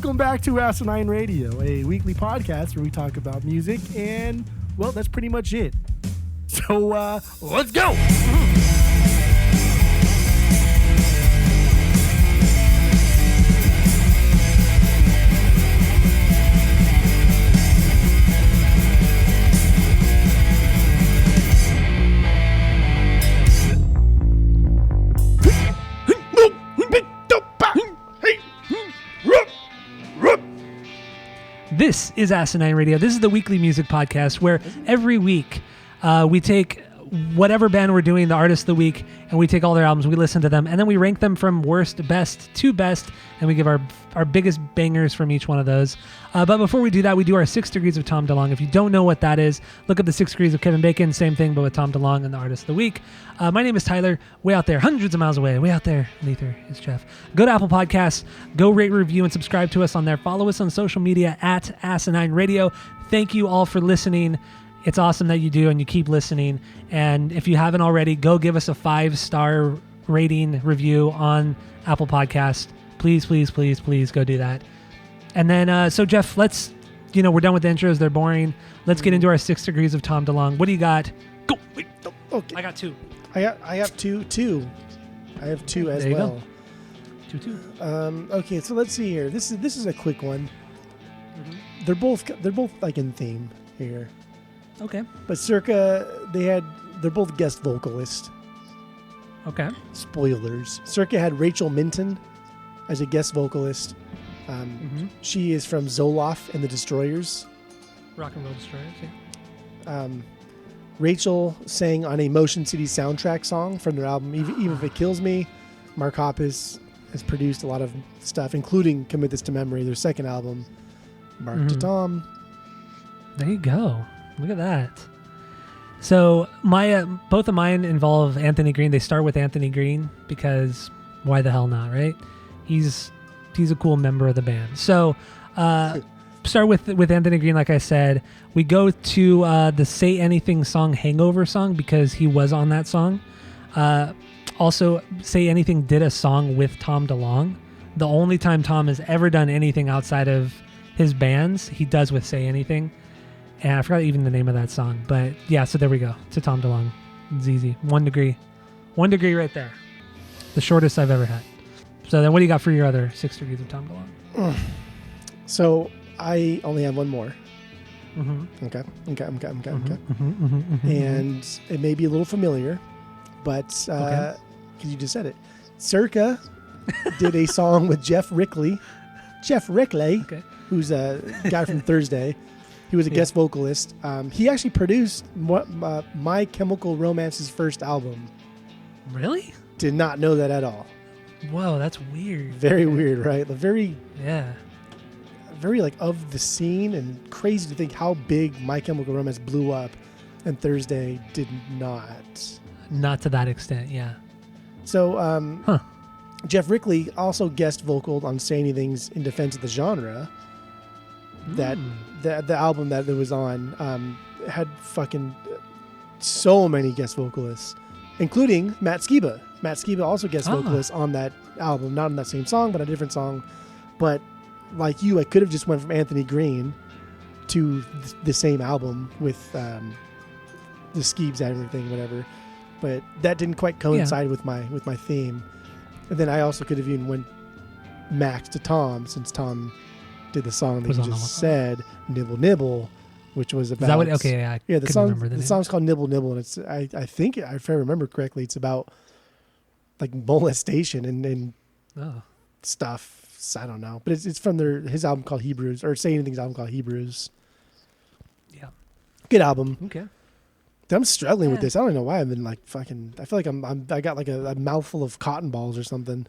Welcome back to Asinine Radio, a weekly podcast where we talk about music, and, well, that's pretty much it. So, let's go! This is Asinine Radio. This is the weekly music podcast where every week we take whatever band we're doing, the artist of the week, and we take all their albums, we listen to them, and then we rank them from worst to best, and we give our biggest bangers from each one of those. But before we do that, we do our 6 degrees of Tom DeLonge. If you don't know what that is, look up the 6 degrees of Kevin Bacon, same thing, but with Tom DeLonge and the artist of the week. My name is Tyler, way out there, hundreds of miles away, way out there. Neither is Jeff. Go to Apple Podcasts, go rate, review, and subscribe to us on there. Follow us on social media at Asinine Radio. Thank you all for listening. It's awesome that you do and you keep listening. And if you haven't already, go give us a 5-star rating review on Apple Podcast. Please, please, please, please go do that. And then, so Jeff, let's, we're done with the intros. They're boring. Let's get into our 6 degrees of Tom DeLonge. What do you got? Go. Wait, okay. I got 2. I have two. I have 2 as there you well. Go. 2. Okay, so let's see here. This is a quick one. Mm-hmm. They're both like in theme here. Okay. But Circa, they're both guest vocalists. Okay. Spoilers. Circa had Rachel Minton as a guest vocalist. She is from Zoloft and the Destroyers. Rock and Roll Destroyers, yeah. Rachel sang on a Motion City soundtrack song from their album Even If It Kills Me. Mark Hoppus has produced a lot of stuff, including Commit This to Memory, their second album, Mark to Tom. There you go. Look at that. So my both of mine involve Anthony Green. They start with Anthony Green because why the hell not, right? He's a cool member of the band. So start with Anthony Green, like I said. We go to the Say Anything song, Hangover song, because he was on that song. Also, Say Anything did a song with Tom DeLonge. The only time Tom has ever done anything outside of his bands, he does with Say Anything. And I forgot even the name of that song. But yeah, so there we go. To Tom DeLonge. It's easy. 1 degree. 1 degree right there. The shortest I've ever had. So then what do you got for your other 6 degrees of Tom DeLonge? So I only have one more. Mm-hmm. Okay. Mm-hmm. And it may be a little familiar, but because you just said it. Circa did a song with Jeff Rickley, who's a guy from Thursday. He was a guest vocalist. He actually produced My Chemical Romance's first album. Really? Did not know that at all. Whoa, that's weird. Very weird, right? Very like of the scene, and crazy to think how big My Chemical Romance blew up, and Thursday did not. Not to that extent, yeah. So Jeff Rickley also guest vocaled on Say Anything's In Defense of the Genre. That the album that it was on had fucking so many guest vocalists, including Matt Skiba. Matt Skiba also guest vocalist on that album, not on that same song, but a different song. But like you, I could have just went from Anthony Green to the same album with the Skeebs and everything, whatever. But that didn't quite coincide with my theme. And then I also could have even went Max to Tom, since Tom did the song that you just said, Nibble Nibble, which was about... Is that what... Okay, yeah, the song's called Nibble Nibble, and it's I think, if I remember correctly, it's about like molestation and stuff. I don't know. But it's from his album called Hebrews, or Say Anything's album called Hebrews. Yeah. Good album. Okay. I'm struggling with this. I don't know why I've been like fucking... I feel like I got like a mouthful of cotton balls or something.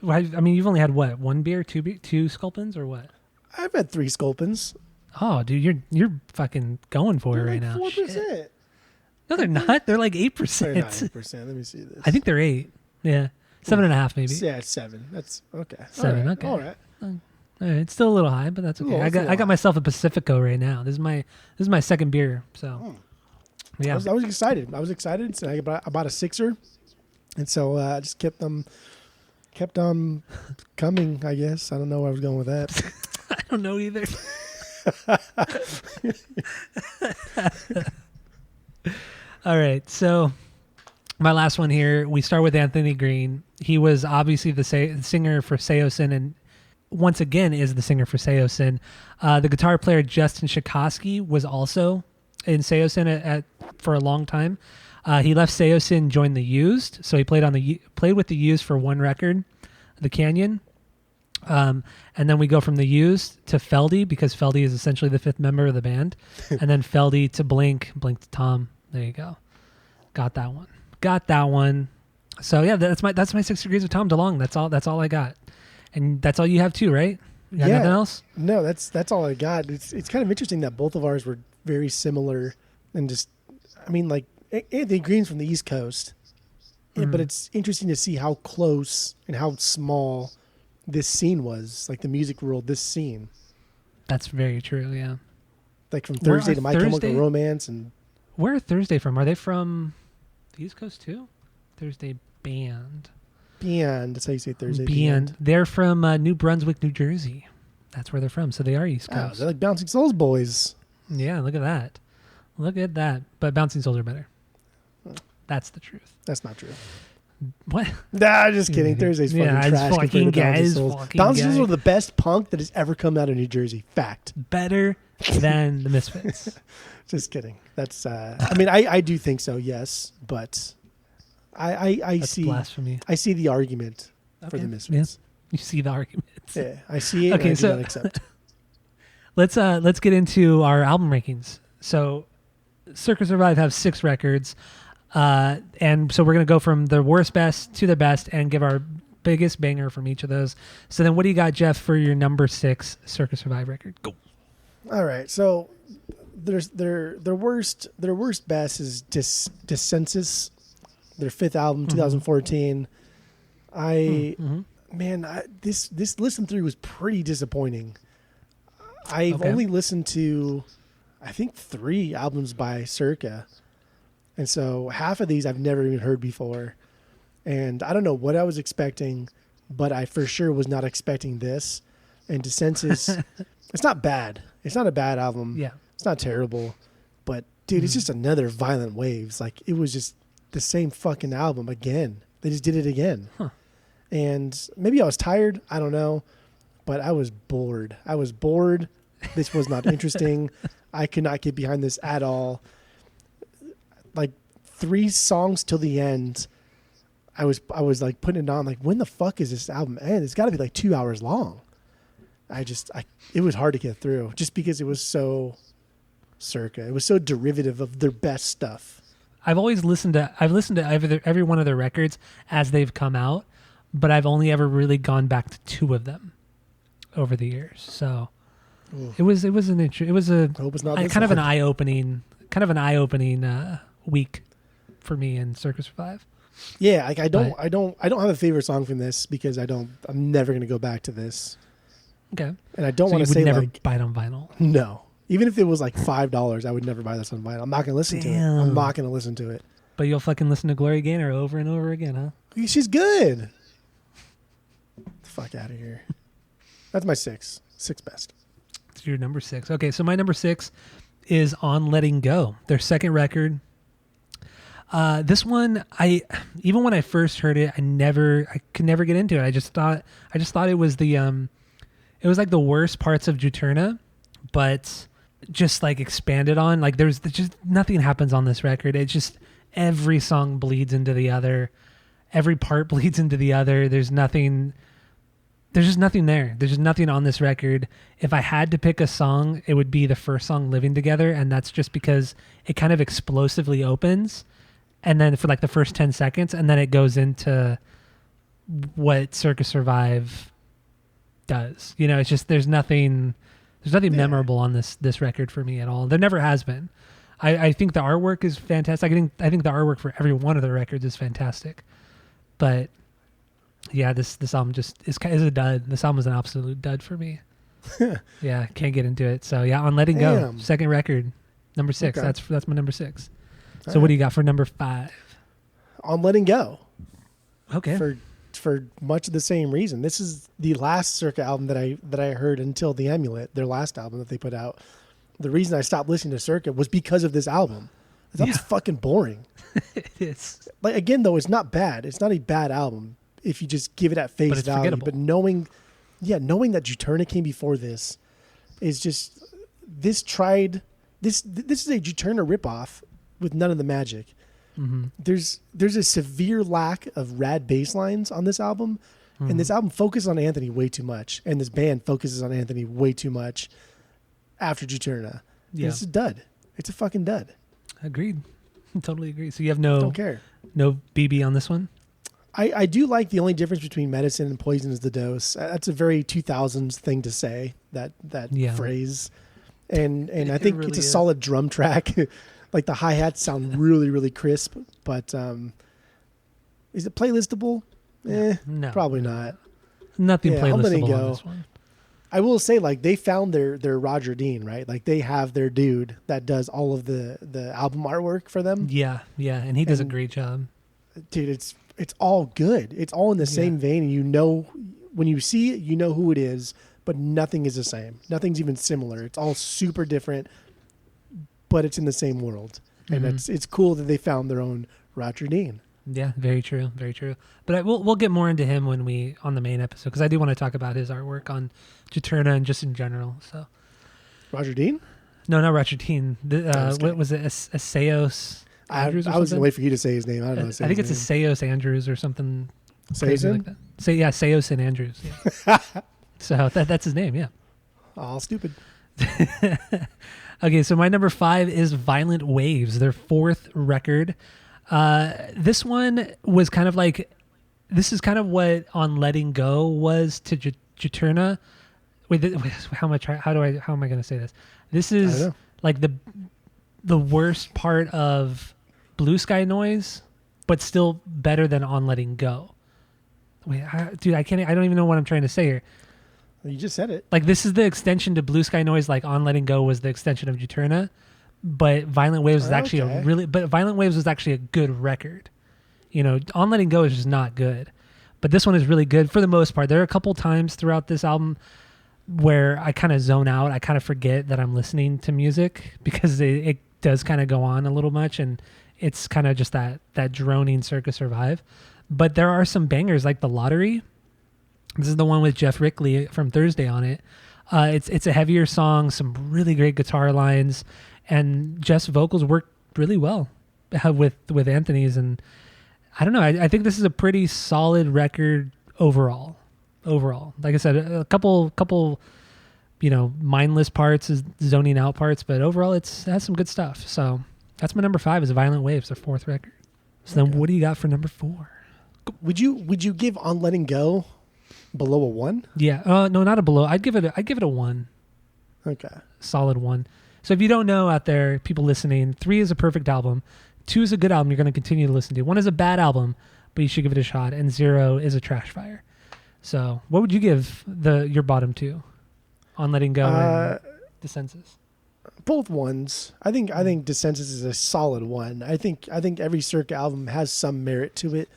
I mean, you've only had what? 1 beer, 2 Sculpins, or what? I've had 3 Sculpins. Oh, dude, you're fucking going for it right now. 4%. Shit. No, they're not. They're like 8%. They're not 8%. Let me see this. I think they're 8. Yeah, 7.5 maybe. Yeah, it's 7. That's okay. 7. Okay. All right. All right. It's still a little high, but that's okay. I got myself a Pacifico right now. This is my second beer. So yeah, I was excited. So I bought a 6er, and so I just kept them kept on coming, I guess. I don't know where I was going with that. I don't know either. All right, so my last one here, we start with Anthony Green. He was obviously the singer for Seosin, and once again is the singer for Seosin. The guitar player Justin Shikoski was also in Seosin for a long time. He left Seosin, joined the Used, so he played with the Used for one record, The Canyon. And then we go from the Used to Feldy, because Feldy is essentially the fifth member of the band, and then Feldy to Blink to Tom. There you go. Got that one. So yeah, that's my 6 degrees of Tom DeLonge. That's all I got. And that's all you have too, right? You got nothing else? No, that's all I got. It's kind of interesting that both of ours were very similar, and just, I mean, like Anthony Green's from the East Coast, but it's interesting to see how close and how small this scene was, like the music world, this scene. That's very true, yeah. Like from Thursday to My Chemical Romance. And where are Thursday from? Are they from the East Coast too? Thursday Band. Band, that's how you say Thursday. Band. They're from New Brunswick, New Jersey. That's where they're from, so they are East Coast. They're like Bouncing Souls boys. Yeah, look at that. But Bouncing Souls are better. That's the truth. That's not true. What? Nah, just kidding. Thursday's fucking trash compared to Bouncing Souls. Bouncing Souls are the best punk that has ever come out of New Jersey. Fact. Better than the Misfits. Just kidding. That's I mean, I do think so, yes, but I That's see blasphemy. I see the argument for the Misfits. Yeah. You see the arguments. Yeah, I see it. Okay, and I so do not accept. let's get into our album rankings. So Circa Survive have 6 records. And so we're going to go from the worst best to the best and give our biggest banger from each of those. So then what do you got, Jeff, for your number 6 Circa Survive record? Go. All right. So their worst best is Dissensus, their 5th album, 2014. This listen through was pretty disappointing. I've only listened to, I think, 3 albums by Circa. And so half of these I've never even heard before. And I don't know what I was expecting, but I for sure was not expecting this. And Dissensus, it's not bad. It's not a bad album. Yeah. It's not terrible. But, dude, it's just another Violent Waves. Like, it was just the same fucking album again. They just did it again. Huh. And maybe I was tired. I don't know. But I was bored. This was not interesting. I could not get behind this at all. Like 3 songs till the end, I was like putting it on, like, when the fuck is this album end? It's got to be like 2 hours long. It was hard to get through just because it was so Circa. It was so derivative of their best stuff. I've listened to every one of their records as they've come out, but I've only ever really gone back to 2 of them over the years. So it was kind of an eye opening week for me in Circa Survive. Yeah, like I don't have a favorite song from this because I'm never gonna go back to this. Okay. And I don't want to say never like buy it on vinyl. No. Even if it was like $5, I would never buy this on vinyl. I'm not gonna listen to it. I'm not gonna listen to it. But you'll fucking listen to Gloria Gaynor over and over again, huh? She's good. Fuck out of here. That's my 6 best. It's your number 6. Okay, so my number 6 is On Letting Go, their second record. This one, even when I first heard it, I could never get into it. I just thought it was it was like the worst parts of Juturna, but just like expanded on. Like there's just nothing happens on this record. It's just every song bleeds into the other, every part bleeds into the other. There's just nothing there. There's just nothing on this record. If I had to pick a song, it would be the first song, Living Together. And that's just because it kind of explosively opens. And then for like the first 10 seconds, and then it goes into what Circa Survive does. You know, it's just, there's nothing memorable on this record for me at all. There never has been. I think the artwork is fantastic. I think the artwork for every one of the records is fantastic. But yeah, this album just is a dud. This album is an absolute dud for me. Yeah, can't get into it. So yeah, On Letting Go, second record, number 6. Okay. That's my number 6. So what do you got for number 5? On Letting Go. Okay. For for much of the same reason. This is the last Circa album that I heard until The Amulet, their last album that they put out. The reason I stopped listening to Circa was because of this album. This album's fucking boring. It's like, again, though, it's not bad. It's not a bad album if you just give it at face value. Forgettable. But knowing that Juturna came before this is just this is a Juturna ripoff with none of the magic. Mm-hmm. There's a severe lack of rad bass lines on this album, and this album focuses on Anthony way too much, and this band focuses on Anthony way too much after Juturna. Yeah. It's a dud. It's a fucking dud. Agreed. Totally agree. So you have Don't care. No BB on this one? I do like the only difference between medicine and poison is the dose. That's a very 2000s thing to say, that phrase. And I think really it's a is. solid drum track. Like the hi-hats sound really, really crisp, but is it playlistable? No. Probably not. Nothing I'm letting playlistable go. on this one. I will say, like, they found their Roger Dean, right? Like, they have their dude that does all of the album artwork for them. Yeah, and he does a great job. Dude, it's all good. It's all in the same vein, and you know, when you see it, you know who it is, but nothing is the same. Nothing's even similar. It's all super different, but it's in the same world. And it's cool that they found their own Roger Dean. Yeah, very true, very true. But we'll get more into him when we on the main episode, because I do want to talk about his artwork on Juturna and just in general. So, Roger Dean? No, not Roger Dean. What was it? Aseos Andrews? I was gonna wait for you to say his name. I don't know. I think it's Aseos Andrews or something crazy Sayson? like that. Aseos and Andrews. Yeah. So that's his name. Yeah. All stupid. Okay, so my number 5 is Violent Waves, their 4th record. This one was kind of like, this is kind of what On Letting Go was to Juturna. Wait, how am I going to say this? This is like the worst part of Blue Sky Noise, but still better than On Letting Go. Wait, I don't even know what I'm trying to say here. You just said it. Like, this is the extension to Blue Sky Noise, like On Letting Go was the extension of Juturna. But Violent Waves was actually Violent Waves was actually a good record. You know, On Letting Go is just not good. But this one is really good for the most part. There are a couple times throughout this album where I kind of zone out. I kind of forget that I'm listening to music because it does kind of go on a little much, and it's kind of just that droning Circa Survive. But there are some bangers like The Lottery. This is the one with Jeff Rickley from Thursday on it. It's a heavier song, some really great guitar lines, and Jeff's vocals work really well with Anthony's. And I don't know, I think this is a pretty solid record overall. Like I said, a couple mindless parts, zoning out parts, but overall it has some good stuff. So that's my number 5 is Violent Waves, their 4th record. So then what do you got for number 4? Would you give On Letting Go below a 1? Yeah. No, not a below. I'd give it a 1. Okay. Solid 1. So if you don't know out there, people listening, 3 is a perfect album. 2 is a good album you're going to continue to listen to. 1 is a bad album, but you should give it a shot. And 0 is a trash fire. So what would you give your bottom 2? On Letting Go and Dissensus? Both ones. I think Dissensus is a solid 1. I think every Circa album has some merit to it.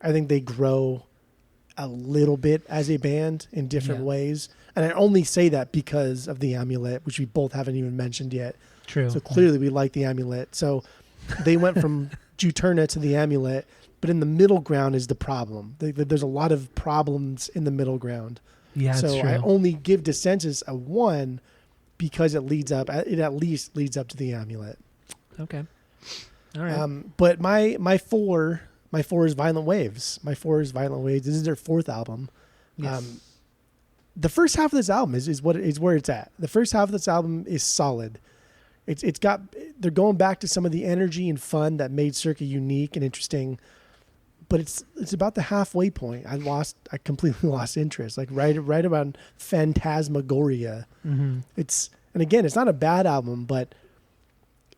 I think they grow a little bit as a band in different ways. And I only say that because of The Amulet, which we both haven't even mentioned yet. True. So clearly we like The Amulet. So they went from Juturna to The Amulet, but in the middle ground is the problem. There's a lot of problems in the middle ground. Yeah, so that's true. I only give Dissensus a 1 because it at least leads up to The Amulet. Okay. All right. But my 4 is Violent Waves. My 4 is Violent Waves. This is their 4th album. Yes. The first half of this album is where it's at. The first half of this album is solid. They're going back to some of the energy and fun that made Circa unique and interesting, but it's about the halfway point. I completely lost interest. Like right around Phantasmagoria. Mm-hmm. And again, it's not a bad album, but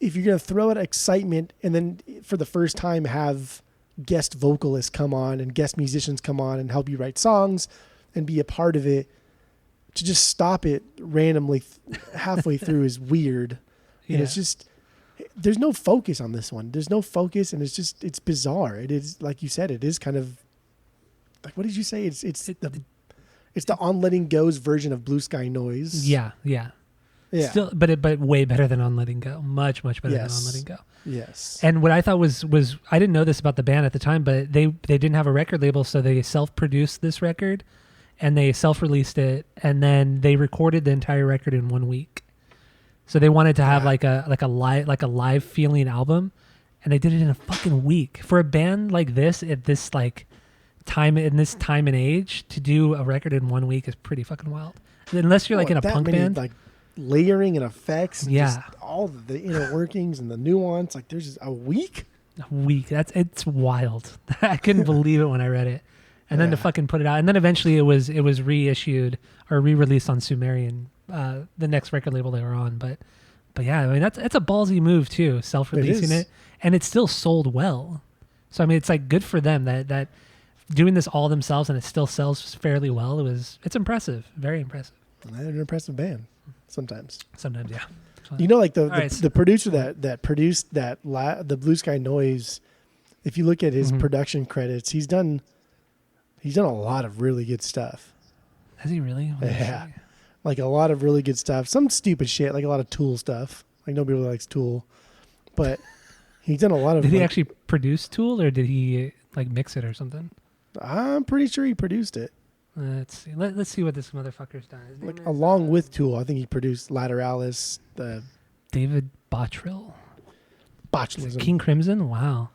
if you're gonna throw out excitement and then for the first time have guest vocalists come on and guest musicians come on and help you write songs and be a part of it, to just stop it randomly halfway through is weird. And it's just, there's no focus on this one. There's no focus, and it's bizarre. It is, like you said, it is kind of Like, what did you say? It's the On Letting Go's version of Blue Sky Noise. Yeah. Still, but way better than On Letting Go. Much better than On Letting Go. Yes. And what I thought was I didn't know this about the band at the time, but they didn't have a record label, so they self-produced this record, and they self-released it, and then they recorded the entire record in 1 week. So they wanted to have like a live feeling album, and they did it in a fucking week. For a band like this at this like time in this time and age, to do a record in 1 week is pretty fucking wild. Unless you're like in a punk band, like layering and effects, and yeah, just all the inner workings and the nuance. Like there's just a week. It's wild. I couldn't believe it when I read it, and then to fucking put it out, and then eventually it was reissued or re-released on Sumerian, the next record label they were on. But yeah, I mean that's a ballsy move too, self-releasing it, and it still sold well. So I mean, it's like good for them that doing this all themselves and it still sells fairly well. It's impressive, very impressive. They're an impressive band. Sometimes, yeah. You know, like the producer that produced the Blue Sky Noise. If you look at his production credits, he's done a lot of really good stuff. Has he really? Yeah, like a lot of really good stuff. Some stupid shit, like a lot of Tool stuff. Like nobody really likes Tool, but he's done a lot of. Did he actually produce Tool, or did he like mix it or something? I'm pretty sure he produced it. Let's see. Let's see what this motherfucker's done. Like along with Tool, I think he produced Lateralis, the David Bottrill. Botulism. King Crimson. Wow.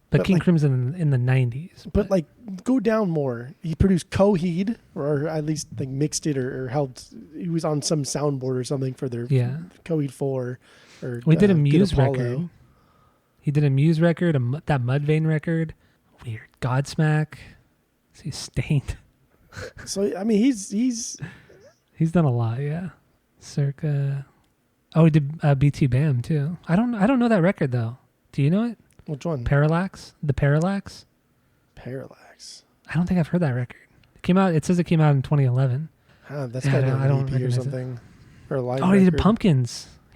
But King Crimson in the 90s. But like, go down more. He produced Coheed, or at least like mixed it or helped. He was on some soundboard or something for their Coheed 4. Or we did a Muse record. He did a Muse record, that Mudvayne record. Weird. Godsmack. He's Stained. So I mean, he's done a lot, yeah. Circa. Oh, he did BT Bam too. I don't know that record though. Do you know it? Which one? Parallax. The Parallax. Parallax. I don't think I've heard that record. It came out. It says it came out in 2011. That's got to be an EP or something. It. Or a live record. He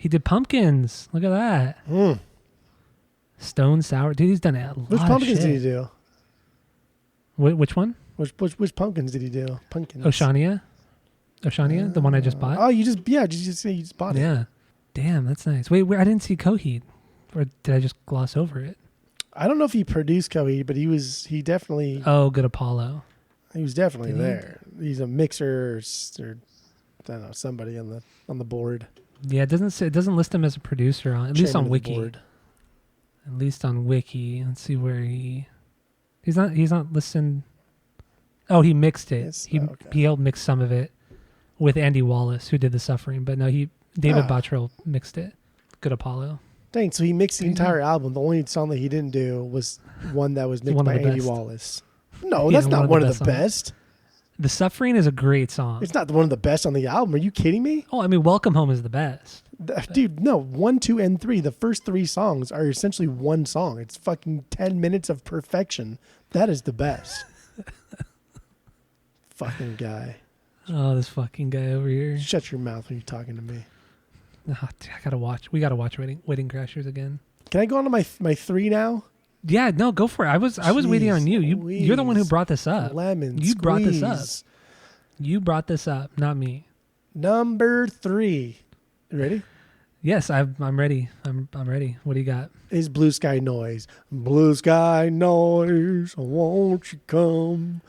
did Pumpkins. Look at that. Stone Sour. Dude, he's done a lot of shit. Which Pumpkins did he do? Which one? Which Pumpkins did he do? Pumpkins. Oceania, the one I just bought. Oh, you just bought it. Yeah. Damn, that's nice. Wait, I didn't see Coheed, or did I just gloss over it? I don't know if he produced Coheed, but he definitely. Oh, Good Apollo. He was definitely there. He's a mixer, or I don't know, somebody on the board. Yeah, it doesn't list him as a producer at least on Wiki. At least on Wiki. Let's see where he's not listed. Oh, he mixed it. He helped mix some of it with Andy Wallace, who did The Suffering. But no, David Bottrill mixed it. Good Apollo. Dang, so he mixed the entire album. The only song that he didn't do was one that was mixed by Andy Wallace. No, that's not one of the best. The Suffering is a great song. It's not one of the best on the album. Are you kidding me? Oh, I mean, Welcome Home is the best. Dude, no. 1, 2, and 3. The first 3 songs are essentially one song. It's fucking 10 minutes of perfection. That is the best. Fucking guy. Oh, this fucking guy over here. Shut your mouth when you're talking to me. Oh, I gotta watch. We gotta watch Wedding Crashers again. Can I go on to my 3 now? Yeah, no, go for it. I was waiting on you. You're the one who brought this up. You brought this up. You brought this up, not me. Number 3. You ready? Yes, I'm ready. I'm ready. What do you got? Is Blue Sky Noise. Blue Sky Noise, won't you come?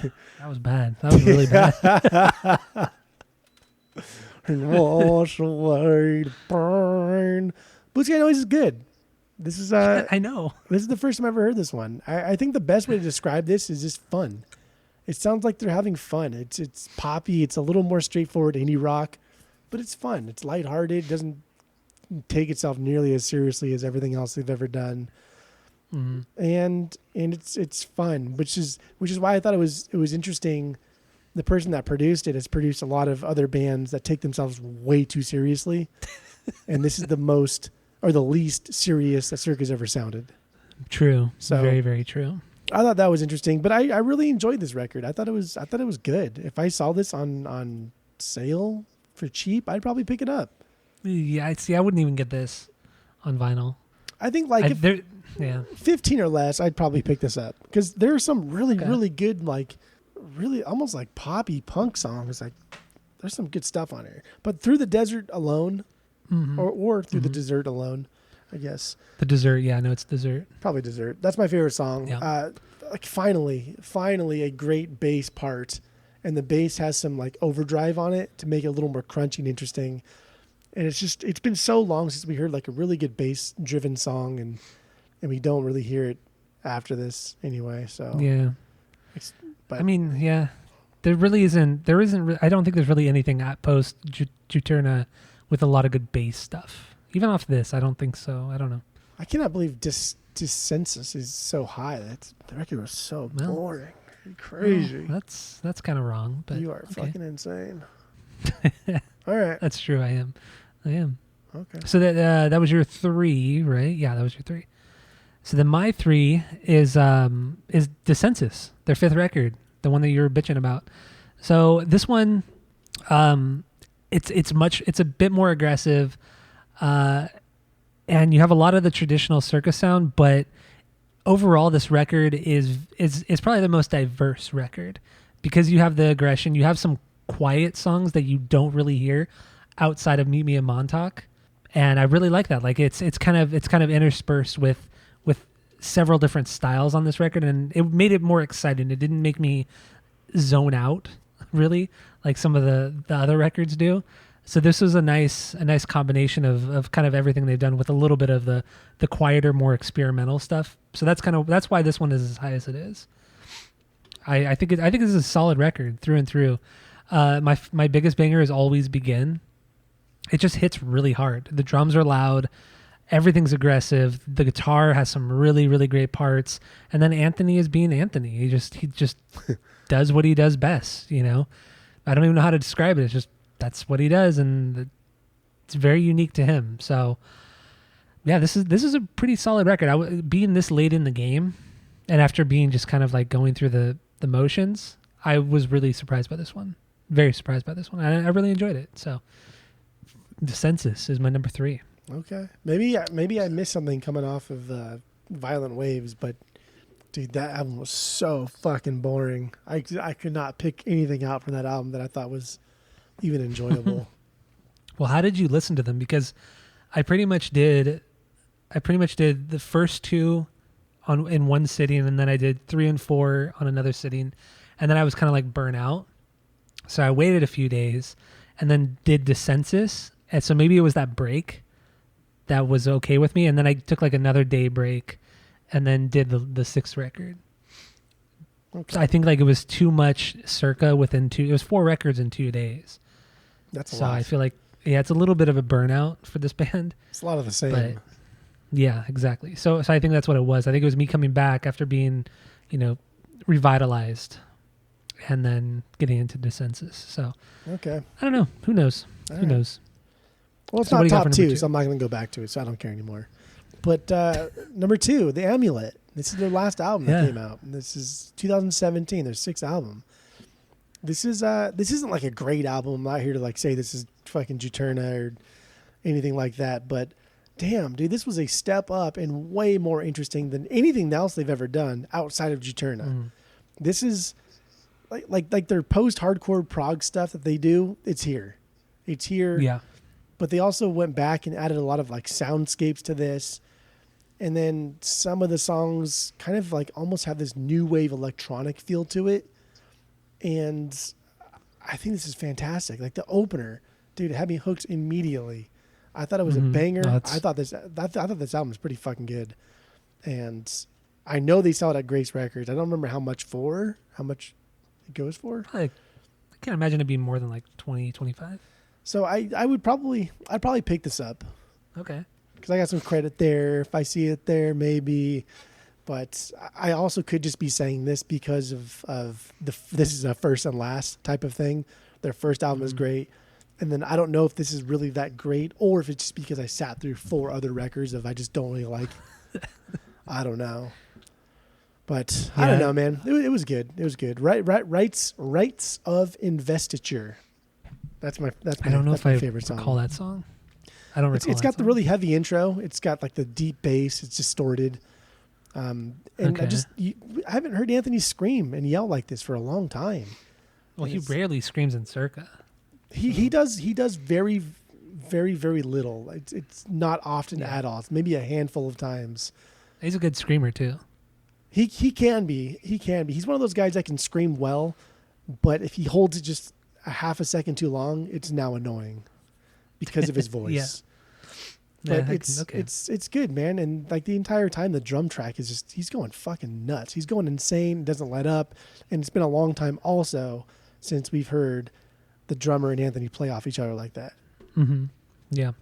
That was bad. That was really bad. And wash away the burn. Blue Sky Noise is good. This is I know. This is the first time I've ever heard this one. I think the best way to describe this is just fun. It sounds like they're having fun. It's poppy. It's a little more straightforward indie rock, but it's fun. It's lighthearted. It doesn't take itself nearly as seriously as everything else they've ever done. Mm-hmm. And it's fun, which is why I thought it was interesting. The person that produced it has produced a lot of other bands that take themselves way too seriously, and this is the most or the least serious that Circa's ever sounded. True. So very, very true. I thought that was interesting, but I really enjoyed this record. I thought it was good. If I saw this on sale for cheap, I'd probably pick it up. Yeah, I wouldn't even get this on vinyl. I think like if yeah. 15 or less, I'd probably pick this up because there are some really good, like really almost like poppy punk songs. Like there's some good stuff on here. But Through the Desert Alone, or Through the Desert Alone, I guess. The Dessert, yeah, no, it's Dessert. Probably Dessert. That's my favorite song. Yeah. Like finally a great bass part, and the bass has some like overdrive on it to make it a little more crunchy and interesting. And it's been so long since we heard like a really good bass driven song, and we don't really hear it after this anyway. So yeah, but I mean, yeah, there isn't. I don't think there's really anything at post Juturna with a lot of good bass stuff. Even off this, I don't think so. I don't know. I cannot believe Dissensus is so high. The record was so boring. Crazy. Well, that's kind of wrong, but you are fucking insane. All right. That's true. I am. Okay. So that was your 3, right? Yeah, that was your 3. So then my 3 is Dissensus, their 5th record, the one that you were bitching about. So this one, it's a bit more aggressive, and you have a lot of the traditional Circa sound, but overall this record is probably the most diverse record because you have the aggression, you have some quiet songs that you don't really hear outside of Meet Me in Montauk, and I really like that. Like it's kind of interspersed with several different styles on this record, and it made it more exciting. It didn't make me zone out really like some of the other records do. So this was a nice combination of kind of everything they've done with a little bit of the quieter, more experimental stuff. So that's why this one is as high as it is. I think this is a solid record through and through. My biggest banger is Always Begin. It just hits really hard. The drums are loud. Everything's aggressive. The guitar has some really, really great parts. And then Anthony is being Anthony. He just does what he does best, you know? I don't even know how to describe it. It's just, that's what he does. And it's very unique to him. So yeah, this is a pretty solid record. Being this late in the game and after being just kind of like going through the motions, I was really surprised by this one. Very surprised by this one. I really enjoyed it. So Dissensus is my number 3. Okay. Maybe I missed something coming off of Violent Waves, but dude, that album was so fucking boring. I could not pick anything out from that album that I thought was even enjoyable. Well, how did you listen to them? Because I pretty much did the first 2 in one sitting, and then I did 3 and 4 on another sitting, and then I was kind of like burnt out. So I waited a few days and then did Dissensus. And so maybe it was that break that was okay with me. And then I took like another day break and then did the 6th record. Okay. So I think like it was too much Circa it was 4 records in 2 days. That's a lot. So lot. I feel like, yeah, it's a little bit of a burnout for this band. It's a lot of the same. But yeah, exactly. So I think that's what it was. I think it was me coming back after being, revitalized and then getting into Dissensus. So okay. I don't know. Who knows? Who knows? Well, it's not top 2, so I'm not going to go back to it, so I don't care anymore. But number 2, The Amulet. This is their last album that came out. This is 2017, their 6th album. This isn't like a great album. I'm not here to like say this is fucking Juturna or anything like that, but damn, dude, this was a step up and way more interesting than anything else they've ever done outside of Juturna. Mm. This is like their post-hardcore prog stuff that they do. It's here. Yeah. But they also went back and added a lot of like soundscapes to this. And then some of the songs kind of like almost have this new wave electronic feel to it. And I think this is fantastic. Like the opener, dude, it had me hooked immediately. I thought it was a banger. I thought this album was pretty fucking good. And I know they sell it at Grace Records. I don't remember how much it goes for. I can't imagine it being more than like 20, 25. So I'd probably pick this up. Okay. Because I got some credit there. If I see it there, maybe. But I also could just be saying this because of this is a first and last type of thing. Their first album is great. And then I don't know if this is really that great or if it's just because I sat through 4 other records of I just don't really like. I don't know. But I don't know, man. It was good. It was good. Rights of Investiture. That's my I don't know if I favorite song. recall that song. I don't It's recall. got the really heavy intro. It's got like the deep bass. It's distorted. And Okay. I haven't heard Anthony scream and yell like this for a long time. Well, And he rarely screams in Circa. he does very, very, very little. It's not often at all. It's maybe a handful of times. He's a good screamer too. He can be. He's one of those guys that can scream well, but if he holds it just a half a second too long, it's now annoying because of his voice. But it's good, man. And like the entire time, the drum track is just, he's going fucking nuts. He's going insane. Doesn't let up. And it's been a long time also since we've heard the drummer and Anthony play off each other like that. Mm-hmm. Yeah.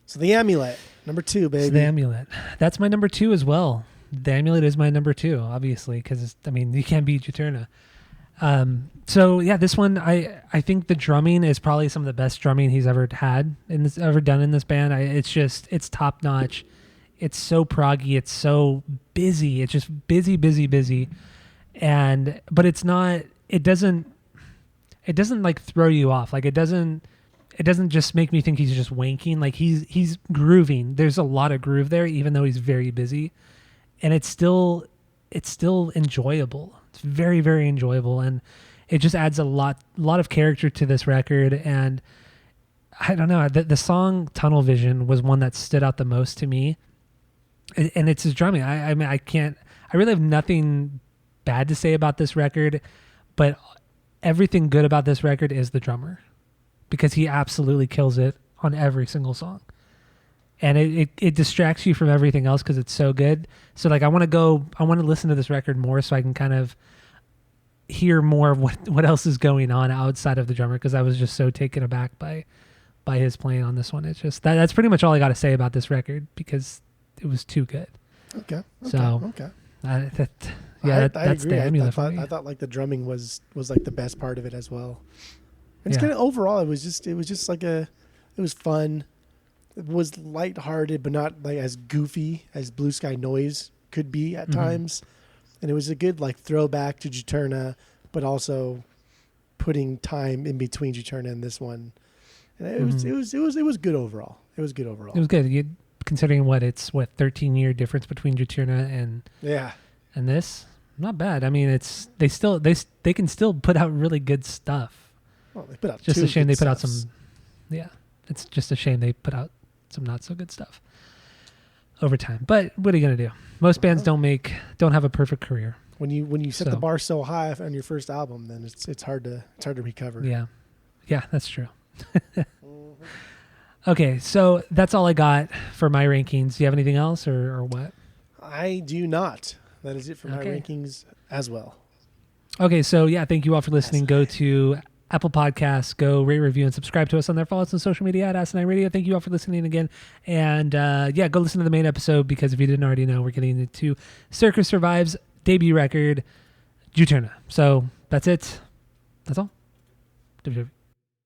So the Amulet, number 2, baby. So the Amulet. That's my number 2 as well. The Amulet is my number 2, obviously, because you can't beat Juturna. So yeah, this one, I think the drumming is probably some of the best drumming he's ever had ever done in this band. It's top notch. It's so proggy. It's so busy. It's just busy. But it's not, it doesn't like throw you off. Like it doesn't just make me think he's just wanking. Like he's grooving. There's a lot of groove there, even though he's very busy, and it's still enjoyable. It's very, very enjoyable, and it just adds a lot of character to this record. And I don't know, the song Tunnel Vision was one that stood out the most to me, and it's his drumming. I really have nothing bad to say about this record, but everything good about this record is the drummer, because he absolutely kills it on every single song. And it distracts you from everything else because it's so good. So like I want to listen to this record more so I can kind of hear more of what else is going on outside of the drummer, because I was just so taken aback by his playing on this one. It's just that's pretty much all I got to say about this record, because it was too good. Okay. That's agree. the Amulet for me. I thought like the drumming was like the best part of it as well. And it's kind of overall, it was just like it was fun. It was lighthearted, but not like as goofy as Blue Sky Noise could be at times. And it was a good like throwback to Juturna, but also putting time in between Juturna and this one. And it was good overall. It was good overall. It was good. Considering it's 13-year difference between Juturna and this, not bad. I mean, they can still put out really good stuff. Well, they put out just a shame they put out stuffs. some. Yeah, it's just a shame they put out some not so good stuff over time. But what are you gonna do? Most bands don't have a perfect career. When you set the bar so high on your first album, then it's hard to recover. Yeah, that's true. Okay, so that's all I got for my rankings. Do you have anything else or what? I do not. That is it for my rankings as well. Okay, so yeah, thank you all for listening. Go to Apple Podcasts, go rate, review, and subscribe to us on there. Follow us on social media at Asinine Radio. Thank you all for listening again. And go listen to the main episode, because if you didn't already know, we're getting into Circa Survive's debut record, Juturna. So that's it. That's all.